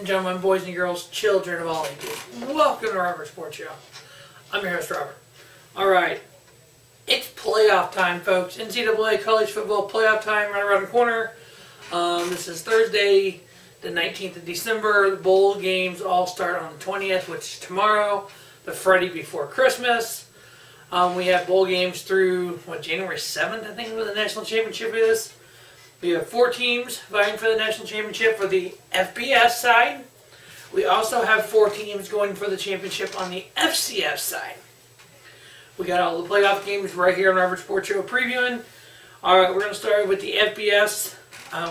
gentlemen, boys and girls, children of all ages, welcome to Robert Sports Show. I'm your host, Robert. Alright, it's playoff time, folks. NCAA college football playoff time right around the corner. This is Thursday, the 19th of December. The bowl games all start on the 20th, which is tomorrow, the Friday before Christmas. We have bowl games through, January 7th, I think, where the national championship is. We have 4 teams vying for the national championship for the FBS side. We also have 4 teams going for the championship on the FCS side. We got all the playoff games right here on Robert Sports Show previewing. Alright, we're going to start with the FBS.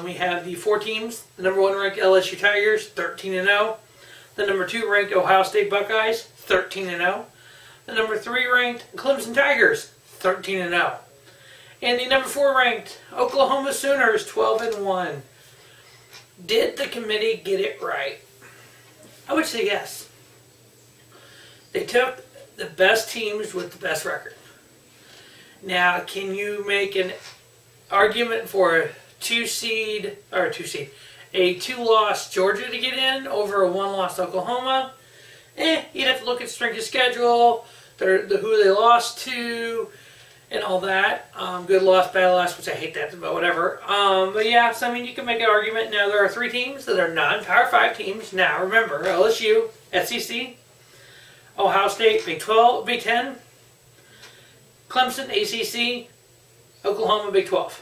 We have the 4 teams. The number 1 ranked LSU Tigers, 13-0. The number 2 ranked Ohio State Buckeyes, 13-0. The number 3 ranked Clemson Tigers, 13-0. And the number 4 ranked Oklahoma Sooners, 12-1. Did the committee get it right? I would say yes. They took the best teams with the best record. Now, can you make an argument for a 2-loss Georgia to get in over a 1-loss Oklahoma? You'd have to look at strength of schedule, who they lost to, and all that. Good loss, bad loss, which I hate that, but whatever. But yeah, so I mean, you can make an argument. Now, there are 3 teams that are non-Power 5 teams. Now, remember, LSU, SEC, Ohio State, Big 10, Clemson, ACC, Oklahoma, Big 12.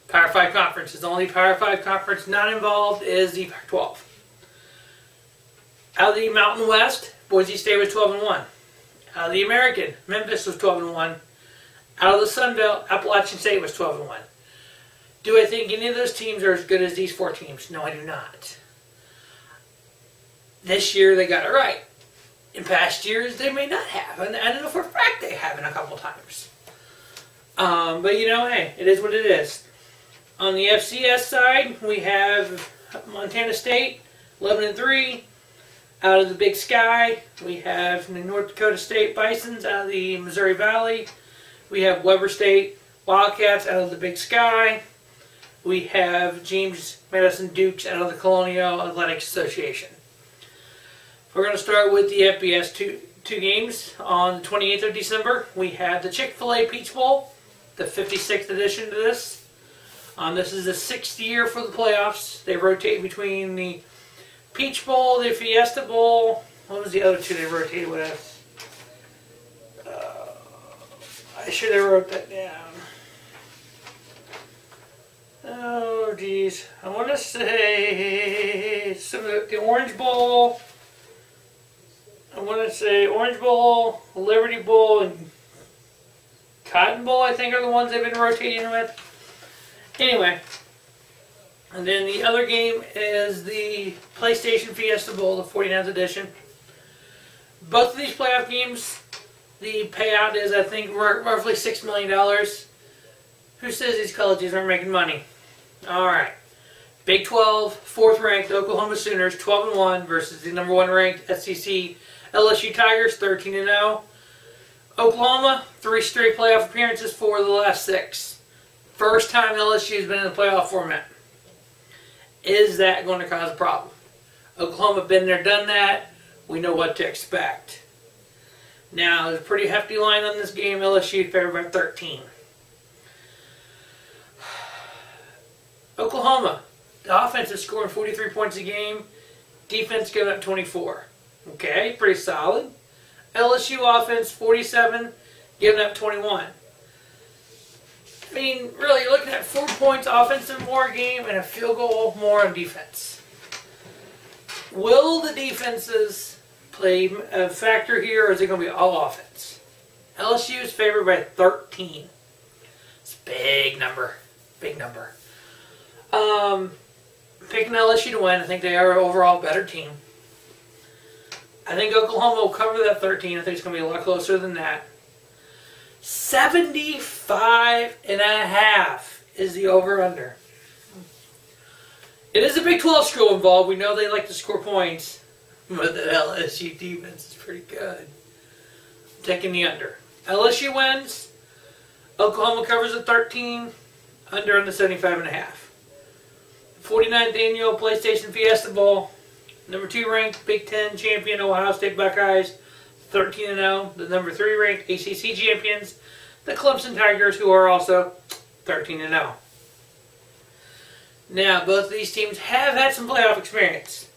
Power 5 conference is the only Power 5 conference not involved is the Power 12. Out of the Mountain West, Boise State was 12-1. Out of the American, Memphis was 12-1. Out of the Sun Belt, Appalachian State was 12-1. Do I think any of those teams are as good as these 4 teams? No, I do not. This year they got it right. In past years they may not have, and I don't know for a fact they haven't a couple times. But you know, hey, it is what it is. On the FCS side, we have Montana State, 11-3. Out of the Big Sky, we have the North Dakota State Bisons out of the Missouri Valley. We have Weber State Wildcats out of the Big Sky. We have James Madison Dukes out of the Colonial Athletics Association. We're going to start with the FBS two games. On the 28th of December, we have the Chick-fil-A Peach Bowl, the 56th edition to this. This is the 6th year for the playoffs. They rotate between the Peach Bowl, the Fiesta Bowl. What was the other 2 they rotated with? I should have wrote that down. Oh, geez. I want to say the Orange Bowl. I want to say Orange Bowl, Liberty Bowl, and Cotton Bowl, I think, are the ones they've been rotating with. Anyway. And then the other game is the PlayStation Fiesta Bowl, the 49th edition. Both of these playoff games, the payout is, I think, roughly $6 million. Who says these colleges aren't making money? Alright. Big 12, 4th ranked Oklahoma Sooners, 12-1 versus the number 1 ranked SEC LSU Tigers, 13-0. Oklahoma, 3 straight playoff appearances for the last 6. First time LSU has been in the playoff format. Is that going to cause a problem? Oklahoma been there, done that. We know what to expect. Now, there's a pretty hefty line on this game. LSU favored by 13. Oklahoma, the offense is scoring 43 points a game. Defense giving up 24. Okay, pretty solid. LSU offense, 47, giving up 21. I mean, really, you're looking at 4 points offensive more game and a field goal more on defense. Will the defenses play a factor here, or is it going to be all offense? LSU is favored by 13. It's a big number. Big number. Picking LSU to win. I think they are an overall better team. I think Oklahoma will cover that 13. I think it's going to be a lot closer than that. 75.5 is the over-under. It is a Big 12 school involved. We know they like to score points. But the LSU defense is pretty good. I'm taking the under. LSU wins. Oklahoma covers the 13. Under on the 75.5. 49th Annual PlayStation Fiesta Bowl. Number 2 ranked Big Ten champion Ohio State Buckeyes, 13-0. The number 3 ranked ACC champions, the Clemson Tigers, who are also 13-0. Now, both of these teams have had some playoff experience.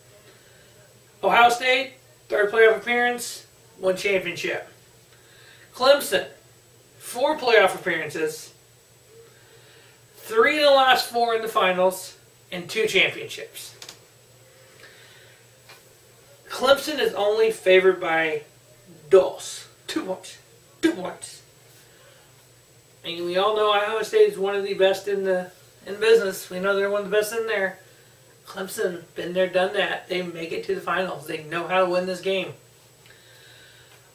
Ohio State, 3rd playoff appearance, 1 championship. Clemson, 4 playoff appearances, 3 in the last 4 in the finals, and 2 championships. Clemson is only favored by 2 points. 2 points. And we all know Ohio State is one of the best in business. We know they're one of the best in there. Clemson, been there, done that. They make it to the finals. They know how to win this game.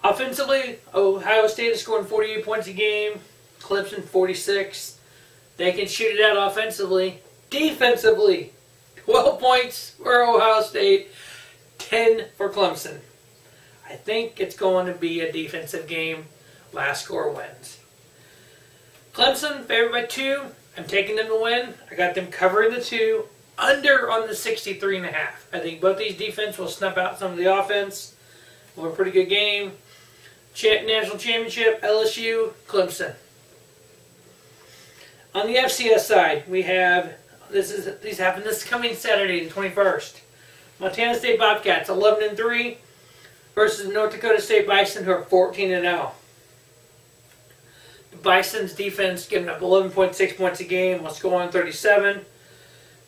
Offensively, Ohio State is scoring 48 points a game. Clemson, 46. They can shoot it out offensively. Defensively, 12 points for Ohio State, 10 for Clemson. I think it's going to be a defensive game. Last score wins. Clemson, favored by 2. I'm taking them to win. I got them covering the 2. Under on the 63.5. I think both these defense will snuff out some of the offense. We'll have a pretty good game. National championship, LSU, Clemson. On the FCS side, we have, these happen this coming Saturday, the 21st. Montana State Bobcats, 11-3, versus North Dakota State Bison, who are 14-0. The Bison's defense giving up 11.6 points a game, while scoring 37.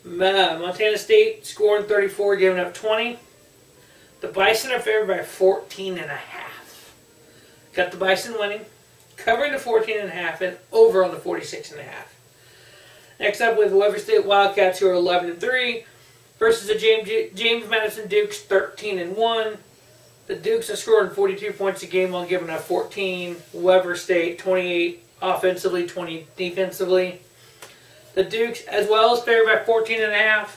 Montana State scoring 34, giving up 20. The Bison are favored by 14.5. Got the Bison winning, covering the 14.5, and over on the 46.5. Next up with Weber State Wildcats, who are 11-3, versus the James Madison Dukes, 13-1. The Dukes are scoring 42 points a game while giving up 14. Weber State, 28 offensively, 20 defensively. The Dukes, as well, is favored by 14.5.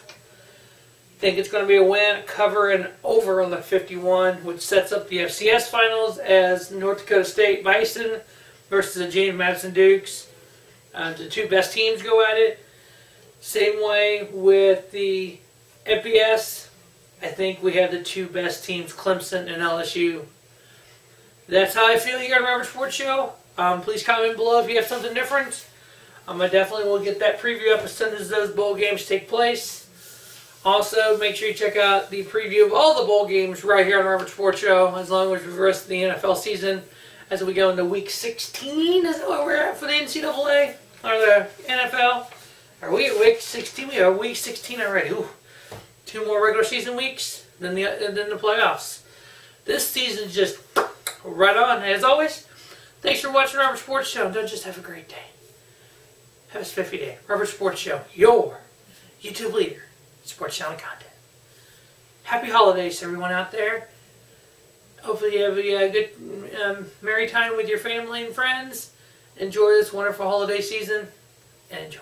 Think it's going to be a win, cover, and over on the 51, which sets up the FCS finals as North Dakota State Bison versus the James Madison Dukes. The 2 best teams go at it. Same way with the FBS. I think we have the 2 best teams, Clemson and LSU. That's how I feel here on Robert Sports Show. Please comment below if you have something different. I definitely will get that preview up as soon as those bowl games take place. Also, make sure you check out the preview of all the bowl games right here on Robert Sports Show, as long as the rest of the NFL season, as we go into Week 16. Is that where we're at for the NCAA or the NFL? Are we at Week 16? We are Week 16 already. Ooh. 2 more regular season weeks, then the playoffs. This season's just right on. As always, thanks for watching Robert Sports Show. Don't just have a great day. Have a spiffy day. Robert Sports Show, your YouTube leader, sports channel content. Happy holidays to everyone out there. Hopefully you have a good, merry time with your family and friends. Enjoy this wonderful holiday season, and enjoy.